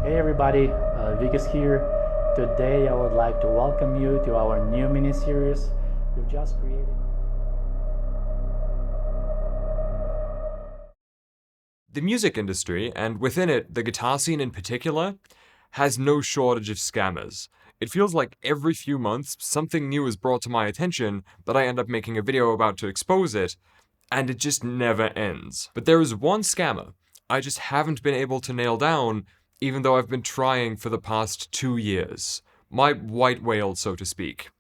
Hey everybody, Vic is here. Today I would like to welcome you to our new mini-series we've just created. The music industry, and within it, the guitar scene in particular, has no shortage of scammers. It feels like every few months, something new is brought to my attention that I end up making a video about to expose it, and it just never ends. But there is one scammer I just haven't been able to nail down, even though I've been trying for the past 2 years. My white whale, so to speak.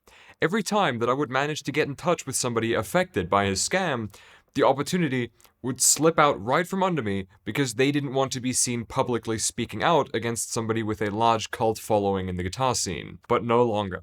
Every time that I would manage to get in touch with somebody affected by his scam, the opportunity would slip out right from under me because they didn't want to be seen publicly speaking out against somebody with a large cult following in the guitar scene. But no longer.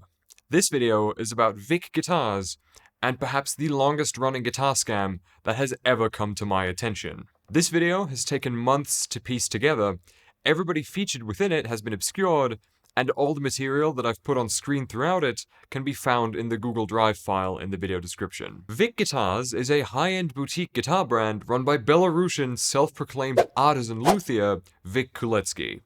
This video is about Vic Guitars, and perhaps the longest running guitar scam that has ever come to my attention. This video has taken months to piece together. Everybody featured within it has been obscured, and all the material that I've put on screen throughout it can be found in the Google Drive file in the video description. Vic Guitars is a high-end boutique guitar brand run by Belarusian self-proclaimed artisan luthier Vic Kuletsky.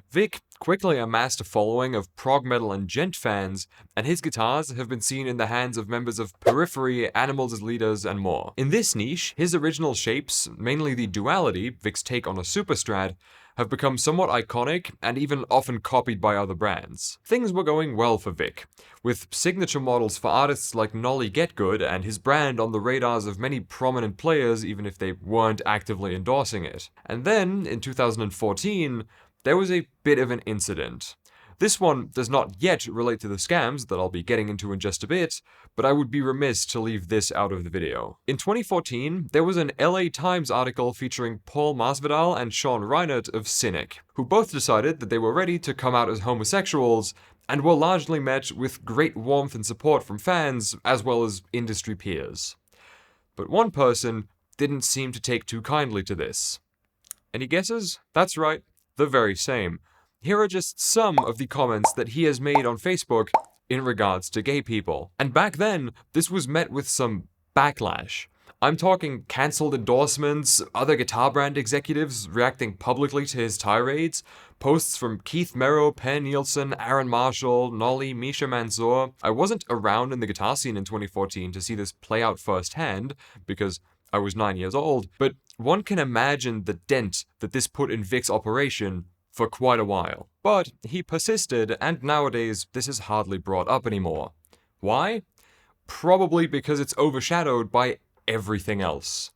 Vic quickly amassed a following of prog metal and gent fans, and his guitars have been seen in the hands of members of Periphery, Animals as Leaders, and more. In this niche, his original shapes, mainly the Duality, Vic's take on a Superstrat, have become somewhat iconic and even often copied by other brands. Things were going well for Vic, with signature models for artists like Nolly Getgood and his brand on the radars of many prominent players even if they weren't actively endorsing it. And then, in 2014, there was a bit of an incident. This one does not yet relate to the scams that I'll be getting into in just a bit, but I would be remiss to leave this out of the video. In 2014, there was an LA Times article featuring Paul Masvidal and Sean Reinert of Cynic, who both decided that they were ready to come out as homosexuals, and were largely met with great warmth and support from fans, as well as industry peers. But one person didn't seem to take too kindly to this. Any guesses? That's right, the very same. Here are just some of the comments that he has made on Facebook in regards to gay people. And back then, this was met with some backlash. I'm talking cancelled endorsements, other guitar brand executives reacting publicly to his tirades, posts from Keith Merrow, Per Nielsen, Aaron Marshall, Nolly, Misha Mansour. I wasn't around in the guitar scene in 2014 to see this play out firsthand, because I was 9 years old, but one can imagine the dent that this put in Vic's operation for quite a while. But he persisted, and nowadays this is hardly brought up anymore. Why? Probably because it's overshadowed by everything else.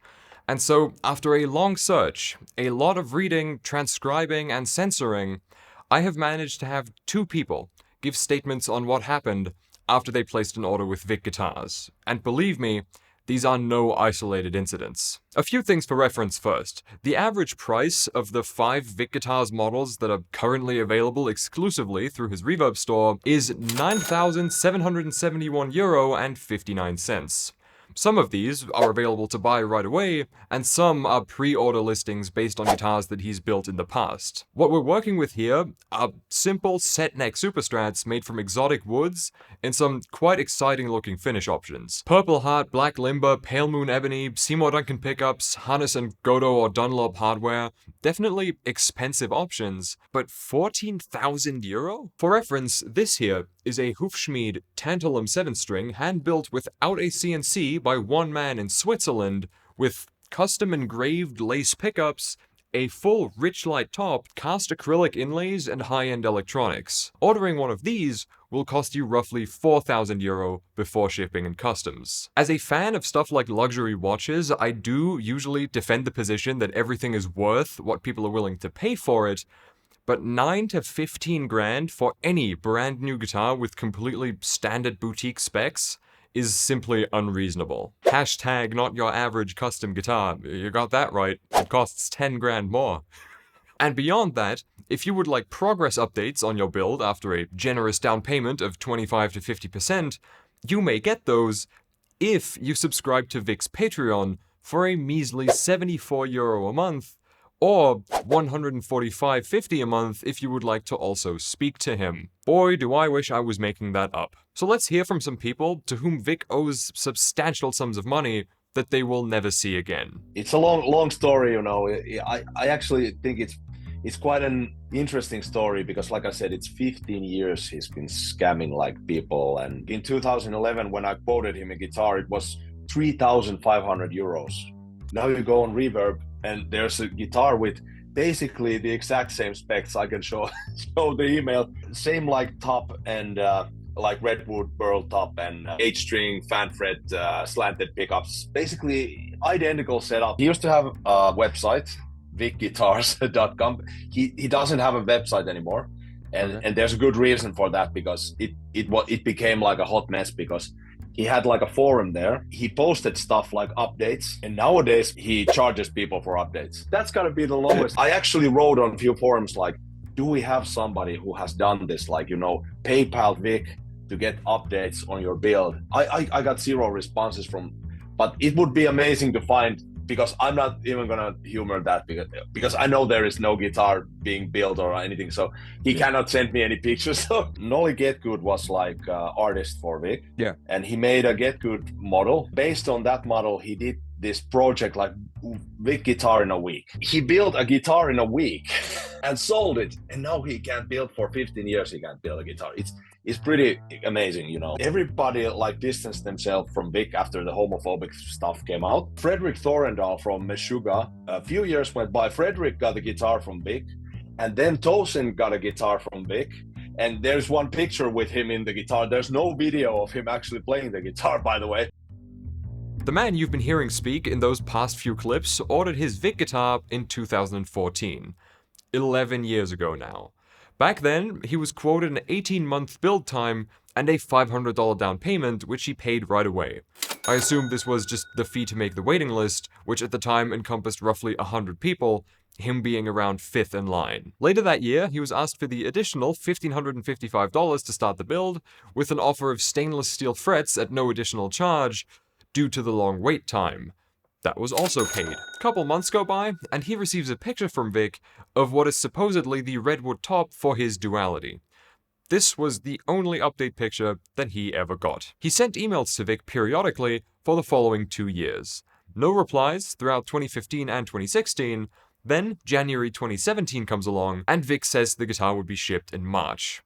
And so, after a long search, a lot of reading, transcribing, and censoring, I have managed to have 2 people give statements on what happened after they placed an order with Vic Guitars. And believe me, these are no isolated incidents. A few things for reference first. The average price of the 5 Vic Guitars models that are currently available exclusively through his Reverb store is €9,771.59. Some of these are available to buy right away, and some are pre-order listings based on guitars that he's built in the past. What we're working with here are simple set-neck Superstrats made from exotic woods and some quite exciting looking finish options. Purple Heart, Black Limber, Pale Moon Ebony, Seymour Duncan pickups, Harness and Godot or Dunlop hardware. Definitely expensive options, but €14,000? For reference, this here is a Hufschmied Tantalum 7-string hand-built without a CNC by one man in Switzerland, with custom engraved lace pickups, a full rich light top, cast acrylic inlays, and high-end electronics. Ordering one of these will cost you roughly €4,000 before shipping and customs. As a fan of stuff like luxury watches, I do usually defend the position that everything is worth what people are willing to pay for it, but 9 to 15 grand for any brand new guitar with completely standard boutique specs is simply unreasonable. Hashtag not your average custom guitar. You got that right. It costs 10 grand more. And beyond that, if you would like progress updates on your build after a generous down payment of 25 to 50%, you may get those if you subscribe to Vic's Patreon for a measly €74 a month, or $145.50 a month if you would like to also speak to him. Boy, do I wish I was making that up. So let's hear from some people to whom Vic owes substantial sums of money that they will never see again. It's a long story, you know. I actually think it's quite an interesting story because, like I said, it's 15 years he's been scamming like people. And in 2011, when I quoted him a guitar, it was 3,500 euros. Now you go on Reverb and there's a guitar with basically the exact same specs. I can show the email, same like top and like redwood burl top and H-string fan fret slanted pickups, basically identical setup. He used to have a website, vicguitars.com. He doesn't have a website anymore, and there's a good reason for that, because it became like a hot mess, because he had like a forum there. He posted stuff like updates, and nowadays he charges people for updates. That's gotta be the lowest. I actually wrote on a few forums like, do we have somebody who has done this, like, you know, PayPal Vic to get updates on your build? I got zero responses from, but it would be amazing to find, because I'm not even gonna humor that, because I know there is no guitar being built or anything, so he cannot send me any pictures. So Nolly Getgood was like artist for Vic, and he made a Getgood model. Based on that model, he did this project like Vic guitar in a week. He built a guitar in a week and sold it, and now he can't build for 15 years. He can't build a guitar. It's pretty amazing, you know. Everybody like distanced themselves from Vic after the homophobic stuff came out. Frederick Thorendal from Meshuggah, a few years went by. Frederick got a guitar from Vic, and then Tosin got a guitar from Vic. And there's one picture with him in the guitar. There's no video of him actually playing the guitar, by the way. The man you've been hearing speak in those past few clips ordered his Vic guitar in 2014. 11 years ago now. Back then, he was quoted an 18-month build time and a $500 down payment, which he paid right away. I assume this was just the fee to make the waiting list, which at the time encompassed roughly 100 people, him being around 5th in line. Later that year, he was asked for the additional $1,555 to start the build, with an offer of stainless steel frets at no additional charge, due to the long wait time. That was also paid. A couple months go by, and he receives a picture from Vic of what is supposedly the redwood top for his Duality. This was the only update picture that he ever got. He sent emails to Vic periodically for the following 2 years. No replies throughout 2015 and 2016, then January 2017 comes along, and Vic says the guitar would be shipped in March.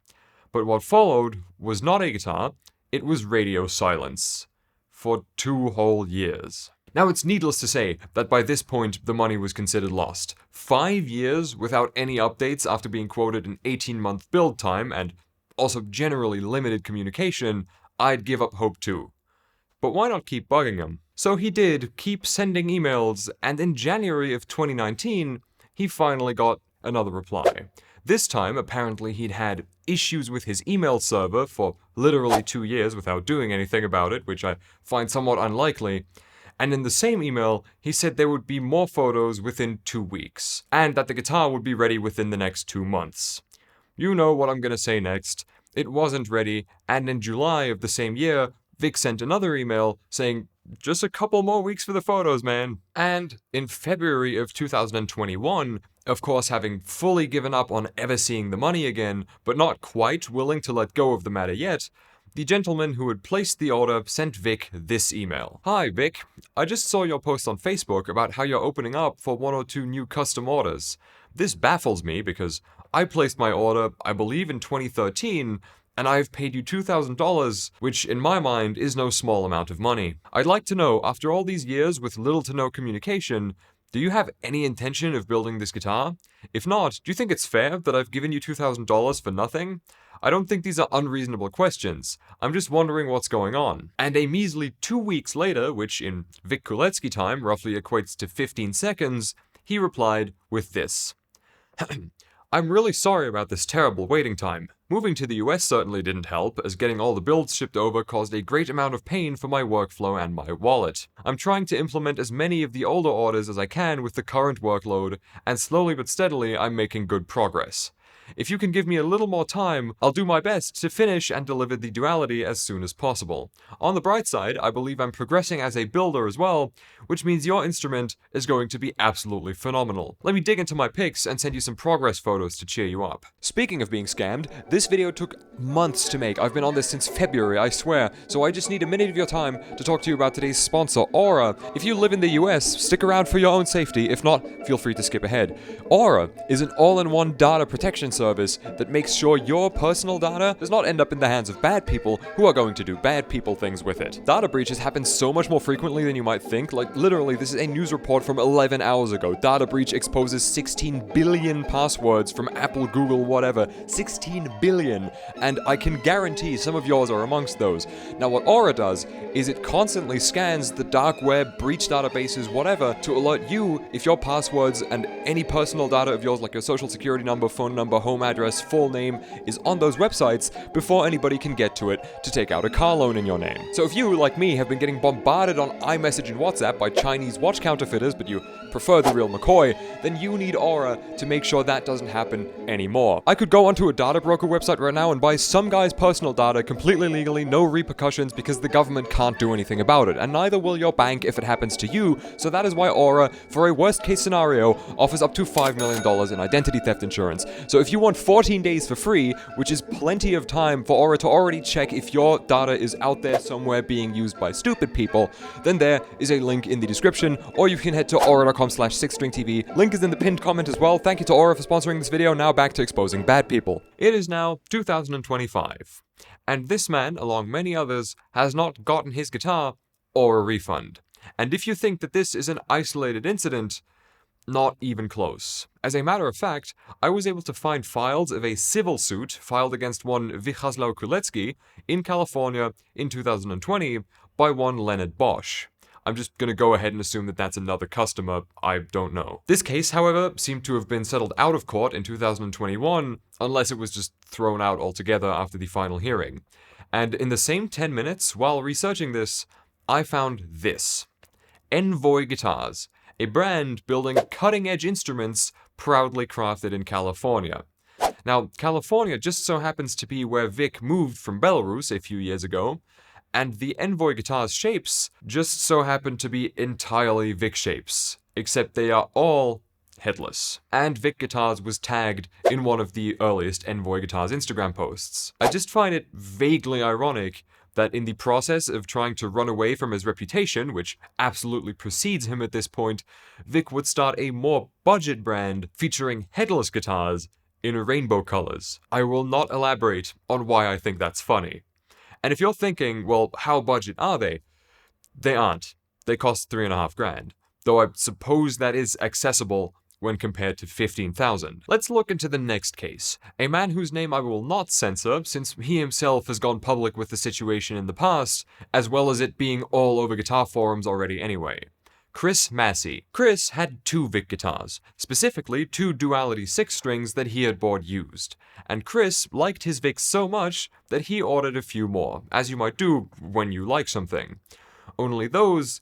But what followed was not a guitar, it was radio silence. For 2 whole years. Now, it's needless to say that by this point, the money was considered lost. 5 years without any updates after being quoted an 18-month build time, and also generally limited communication, I'd give up hope too. But why not keep bugging him? So he did keep sending emails, and in January of 2019, he finally got another reply. This time, apparently he'd had issues with his email server for literally 2 years without doing anything about it, which I find somewhat unlikely. And in the same email, he said there would be more photos within 2 weeks, and that the guitar would be ready within the next 2 months. You know what I'm gonna say next. It wasn't ready, and in July of the same year, Vic sent another email saying, just a couple more weeks for the photos, man. And in February of 2021, of course having fully given up on ever seeing the money again, but not quite willing to let go of the matter yet, the gentleman who had placed the order sent Vic this email. Hi Vic, I just saw your post on Facebook about how you're opening up for 1 or 2 new custom orders. This baffles me because I placed my order, I believe in 2013, and I've paid you $2,000, which in my mind is no small amount of money. I'd like to know, after all these years with little to no communication, do you have any intention of building this guitar? If not, do you think it's fair that I've given you $2,000 for nothing? I don't think these are unreasonable questions. I'm just wondering what's going on. And a measly 2 weeks later, which in Vic Kuletsky time roughly equates to 15 seconds, he replied with this. I'm really sorry about this terrible waiting time. Moving to the US certainly didn't help, as getting all the builds shipped over caused a great amount of pain for my workflow and my wallet. I'm trying to implement as many of the older orders as I can with the current workload, and slowly but steadily I'm making good progress. If you can give me a little more time, I'll do my best to finish and deliver the duality as soon as possible. On the bright side, I believe I'm progressing as a builder as well, which means your instrument is going to be absolutely phenomenal. Let me dig into my pics and send you some progress photos to cheer you up. Speaking of being scammed, this video took months to make. I've been on this since February, I swear, so I just need a minute of your time to talk to you about today's sponsor, Aura. If you live in the US, stick around for your own safety. If not, feel free to skip ahead. Aura is an all-in-one data protection service that makes sure your personal data does not end up in the hands of bad people who are going to do bad people things with it. Data breaches happen so much more frequently than you might think. Like, literally, this is a news report from 11 hours ago. Data breach exposes 16 billion passwords from Apple, Google, whatever. 16 billion. And I can guarantee some of yours are amongst those. Now, what Aura does is it constantly scans the dark web, breach databases, whatever, to alert you if your passwords and any personal data of yours, like your social security number, phone number, home address, full name, is on those websites before anybody can get to it to take out a car loan in your name. So if you, like me, have been getting bombarded on iMessage and WhatsApp by Chinese watch counterfeiters, but you prefer the real McCoy, then you need Aura to make sure that doesn't happen anymore. I could go onto a data broker website right now and buy some guy's personal data completely legally, no repercussions, because the government can't do anything about it, and neither will your bank if it happens to you. So that is why Aura, for a worst case scenario, offers up to $5 million in identity theft insurance. So if you want 14 days for free, which is plenty of time for Aura to already check if your data is out there somewhere being used by stupid people, then there is a link in the description, or you can head to aura.com/sixstringtv. Link is in the pinned comment as well. Thank you to Aura for sponsoring this video. Now back to exposing bad people. It is now 2025, and this man, along many others, has not gotten his guitar or a refund. And if you think that this is an isolated incident, not even close. As a matter of fact, I was able to find files of a civil suit filed against one Vyacheslav Kuletsky in California in 2020 by one Leonard Bosch. I'm just gonna go ahead and assume that that's another customer. I don't know. This case, however, seemed to have been settled out of court in 2021, unless it was just thrown out altogether after the final hearing. And in the same 10 minutes, while researching this, I found this. Envoy Guitars, a brand building cutting-edge instruments proudly crafted in California. Now, California just so happens to be where Vic moved from Belarus a few years ago, and the Envoy Guitars shapes just so happen to be entirely Vic shapes, except they are all headless. And Vic Guitars was tagged in one of the earliest Envoy Guitars Instagram posts. I just find it vaguely ironic that in the process of trying to run away from his reputation, which absolutely precedes him at this point, Vic would start a more budget brand featuring headless guitars in rainbow colors. I will not elaborate on why I think that's funny. And if you're thinking, well, how budget are they? They aren't. They cost $3.5 grand. Though I suppose that is accessible when compared to $15,000. Let's look into the next case. A man whose name I will not censor, since he himself has gone public with the situation in the past, as well as it being all over guitar forums already anyway. Chris Massey. Chris had 2 Vic guitars, specifically 2 Duality 6 strings that he had bought used. And Chris liked his Vics so much that he ordered a few more, as you might do when you like something. Only those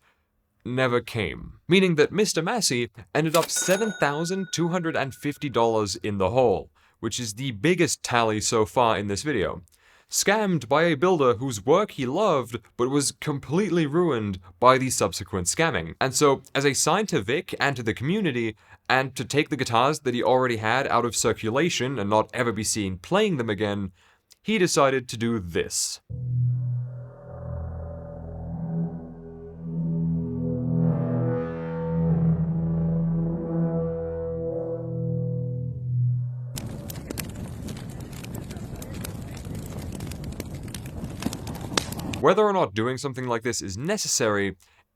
never came, meaning that Mr. Massey ended up $7,250 in the hole, which is the biggest tally so far in this video. Scammed by a builder whose work he loved, but was completely ruined by the subsequent scamming. And so, as a sign to Vic and to the community, and to take the guitars that he already had out of circulation and not ever be seen playing them again, he decided to do this. Whether or not doing something like this is necessary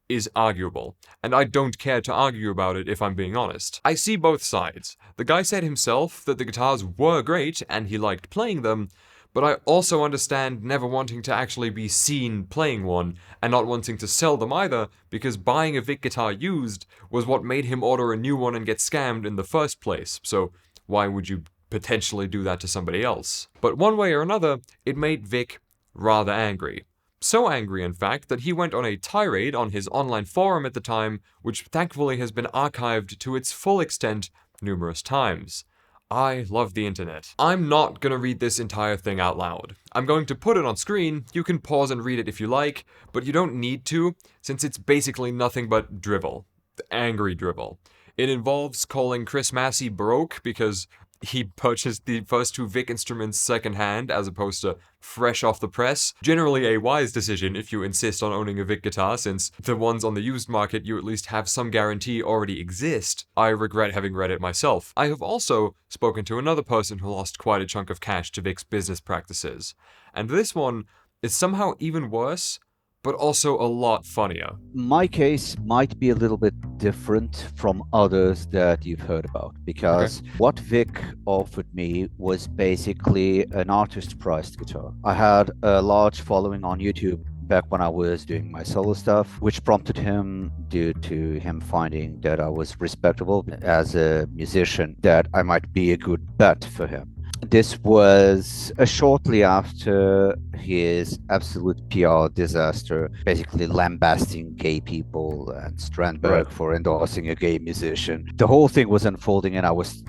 is arguable, and I don't care to argue about it if I'm being honest. I see both sides. The guy said himself that the guitars were great and he liked playing them, but I also understand never wanting to actually be seen playing one, and not wanting to sell them either, because buying a Vic guitar used was what made him order a new one and get scammed in the first place, so why would you potentially do that to somebody else? But one way or another, it made Vic rather angry. So angry, in fact, that he went on a tirade on his online forum at the time, which thankfully has been archived to its full extent numerous times. I love the internet. I'm not gonna read this entire thing out loud. I'm going to put it on screen, you can pause and read it if you like, but you don't need to, since it's basically nothing but drivel. Angry drivel. It involves calling Chris Massey broke because he purchased the first two Vic instruments secondhand as opposed to fresh off the press. Generally a wise decision if you insist on owning a Vic guitar, since the ones on the used market you at least have some guarantee already exist. I regret having read it myself. I have also spoken to another person who lost quite a chunk of cash to Vic's business practices. And this one is somehow even worse, but also a lot funnier. My case might be a little bit different from others that you've heard about, because what Vic offered me was basically an artist-priced guitar. I had a large following on YouTube back when I was doing my solo stuff, which prompted him, due to him finding that I was respectable as a musician, that I might be a good bet for him. This was shortly after his absolute PR disaster, basically lambasting gay people and Strandberg for endorsing a gay musician. The whole thing was unfolding, and I was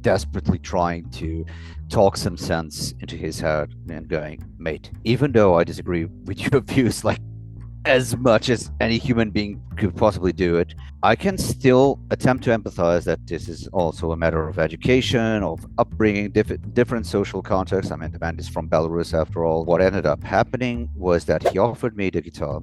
desperately trying to talk some sense into his head and going, mate, even though I disagree with your views, like, as much as any human being could possibly do it, I can still attempt to empathize that this is also a matter of education, of upbringing, different social contexts. I mean, the band is from Belarus after all. What ended up happening was that he offered me the guitar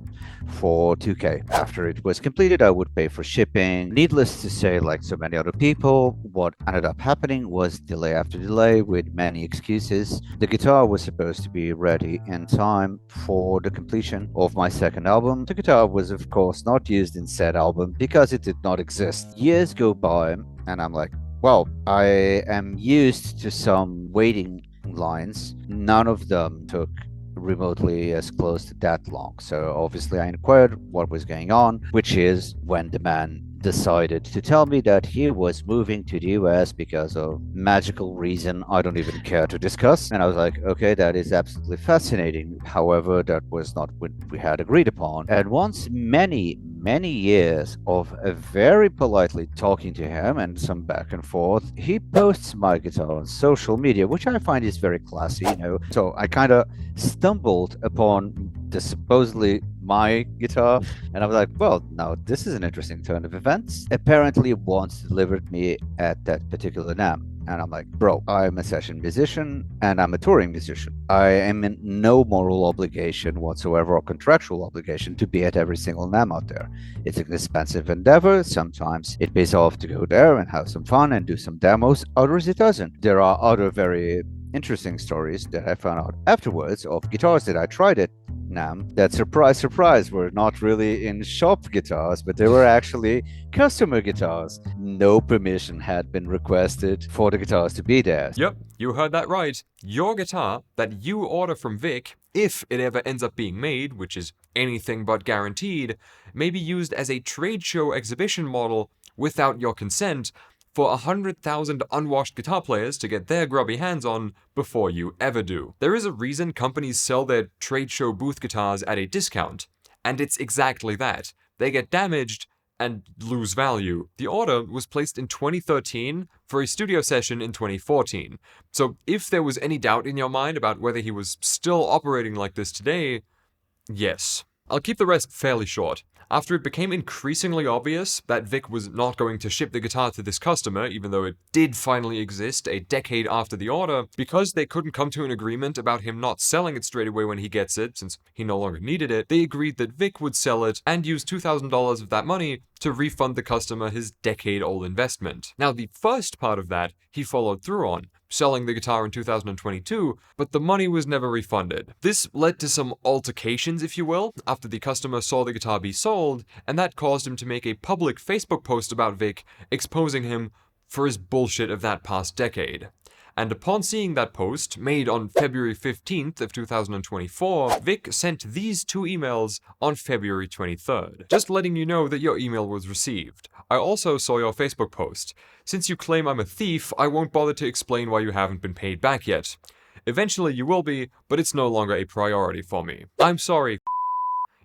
for $2K. After it was completed, I would pay for shipping. Needless to say, like so many other people, what ended up happening was delay after delay with many excuses. The guitar was supposed to be ready in time for the completion of my second album. The guitar was, of course, not used in said album because it did not exist. Years go by, and I'm like, well, I am used to some waiting lines. None of them took remotely as close to that long. So obviously I inquired what was going on, which is when the man decided to tell me that he was moving to the US because of magical reason I don't even care to discuss. And I was like, okay, that is absolutely fascinating. However, that was not what we had agreed upon. And once many years of very politely talking to him and some back and forth, he posts my guitar on social media, which I find is very classy, you know. So I kind of stumbled upon the supposedly my guitar, and I was like, well, now this is an interesting turn of events. Apparently once delivered me at that particular NAMM. And I'm like, bro, I'm a session musician and I'm a touring musician. I am in no moral obligation whatsoever or contractual obligation to be at every single NAMM out there. It's an expensive endeavor. Sometimes it pays off to go there and have some fun and do some demos. Others it doesn't. There are other very interesting stories that I found out afterwards of guitars that I tried at NAMM that, surprise, were not really in shop guitars, but they were actually customer guitars. No permission had been requested for the guitars to be there. Yep, you heard that right. Your guitar that you order from Vic, if it ever ends up being made, which is anything but guaranteed, may be used as a trade show exhibition model without your consent for 100,000 unwashed guitar players to get their grubby hands on before you ever do. There is a reason companies sell their trade show booth guitars at a discount, and it's exactly that. They get damaged and lose value. The order was placed in 2013 for a studio session in 2014. So if there was any doubt in your mind about whether he was still operating like this today, yes. I'll keep the rest fairly short. After it became increasingly obvious that Vic was not going to ship the guitar to this customer, even though it did finally exist a decade after the order, because they couldn't come to an agreement about him not selling it straight away when he gets it, since he no longer needed it, they agreed that Vic would sell it and use $2,000 of that money to refund the customer his decade-old investment. Now, the first part of that he followed through on, selling the guitar in 2022, but the money was never refunded. This led to some altercations, if you will, after the customer saw the guitar be sold, and that caused him to make a public Facebook post about Vic, exposing him for his bullshit of that past decade. And upon seeing that post, made on February 15th of 2024, Vic sent these two emails on February 23rd. Just letting you know that your email was received. I also saw your Facebook post. Since you claim I'm a thief, I won't bother to explain why you haven't been paid back yet. Eventually you will be, but it's no longer a priority for me. I'm sorry.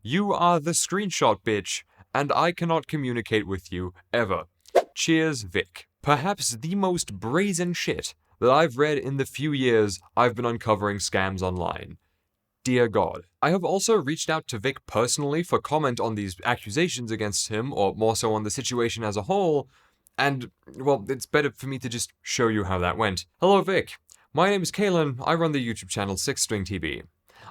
You are the screenshot bitch, and I cannot communicate with you ever. Cheers, Vic. perhaps the most brazen shit that I've read in the few years I've been uncovering scams online. Dear God. I have also reached out to Vic personally for comment on these accusations against him, or more so on the situation as a whole, and, well, it's better for me to just show you how that went. Hello, Vic. My name is Kalen. I run the YouTube channel 6 String TV.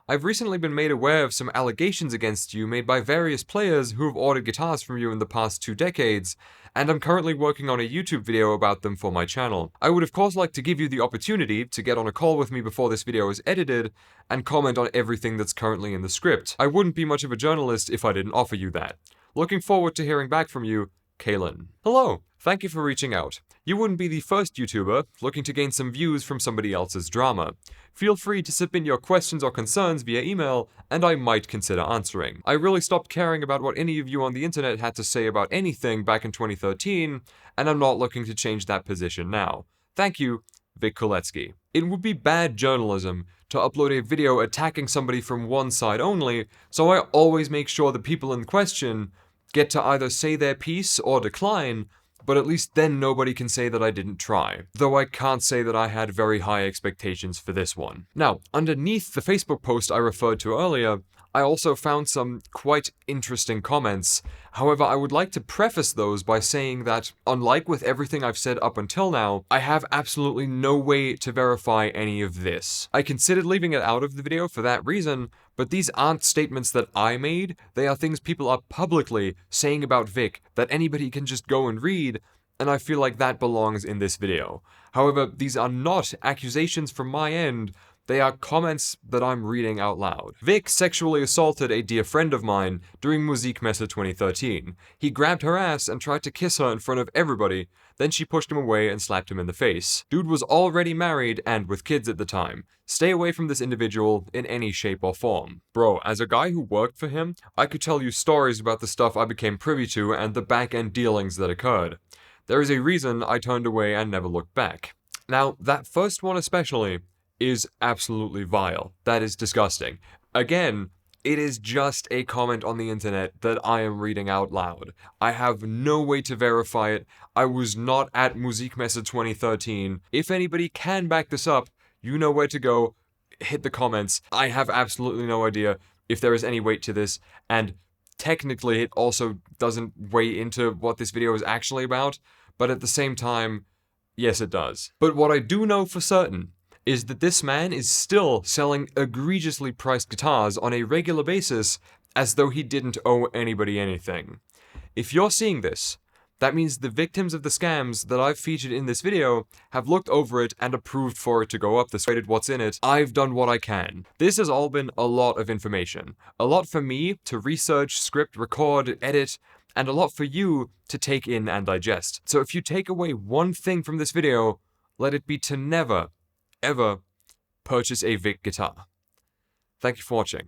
I've recently been made aware of some allegations against you made by various players who have ordered guitars from you in the past 2 decades, and I'm currently working on a YouTube video about them for my channel. I would of course like to give you the opportunity to get on a call with me before this video is edited, and comment on everything that's currently in the script. I wouldn't be much of a journalist if I didn't offer you that. Looking forward to hearing back from you, Kalen. Hello, thank you for reaching out. You wouldn't be the first YouTuber looking to gain some views from somebody else's drama. Feel free to submit your questions or concerns via email, and I might consider answering. I really stopped caring about what any of you on the internet had to say about anything back in 2013, and I'm not looking to change that position now. Thank you, Vic Kuletsky. It would be bad journalism to upload a video attacking somebody from one side only, so I always make sure the people in question get to either say their piece or decline, but at least then nobody can say that I didn't try. Though I can't say that I had very high expectations for this one. Now, underneath the Facebook post I referred to earlier, I also found some quite interesting comments. However, I would like to preface those by saying that, unlike with everything I've said up until now, I have absolutely no way to verify any of this. I considered leaving it out of the video for that reason, but these aren't statements that I made, they are things people are publicly saying about Vic that anybody can just go and read, and I feel like that belongs in this video. However, these are not accusations from my end, they are comments that I'm reading out loud. Vic sexually assaulted a dear friend of mine during Musikmesse 2013. He grabbed her ass and tried to kiss her in front of everybody, then she pushed him away and slapped him in the face. Dude was already married and with kids at the time. Stay away from this individual in any shape or form. Bro, as a guy who worked for him, I could tell you stories about the stuff I became privy to and the back-end dealings that occurred. There is a reason I turned away and never looked back. Now, that first one especially is absolutely vile. That is disgusting. Again, it is just a comment on the internet that I am reading out loud. I have no way to verify it. I was not at Musikmesse 2013. If anybody can back this up, you know where to go. Hit the comments. I have absolutely no idea if there is any weight to this, and technically it also doesn't weigh into what this video is actually about, but at the same time, yes it does. But what I do know for certain is that this man is still selling egregiously priced guitars on a regular basis as though he didn't owe anybody anything. If you're seeing this, that means the victims of the scams that I've featured in this video have looked over it and approved for it to go up, rated what's in it. I've done what I can. This has all been a lot of information. A lot for me to research, script, record, edit, and a lot for you to take in and digest. So if you take away one thing from this video, let it be to never, ever purchase a Vic guitar. Thank you for watching.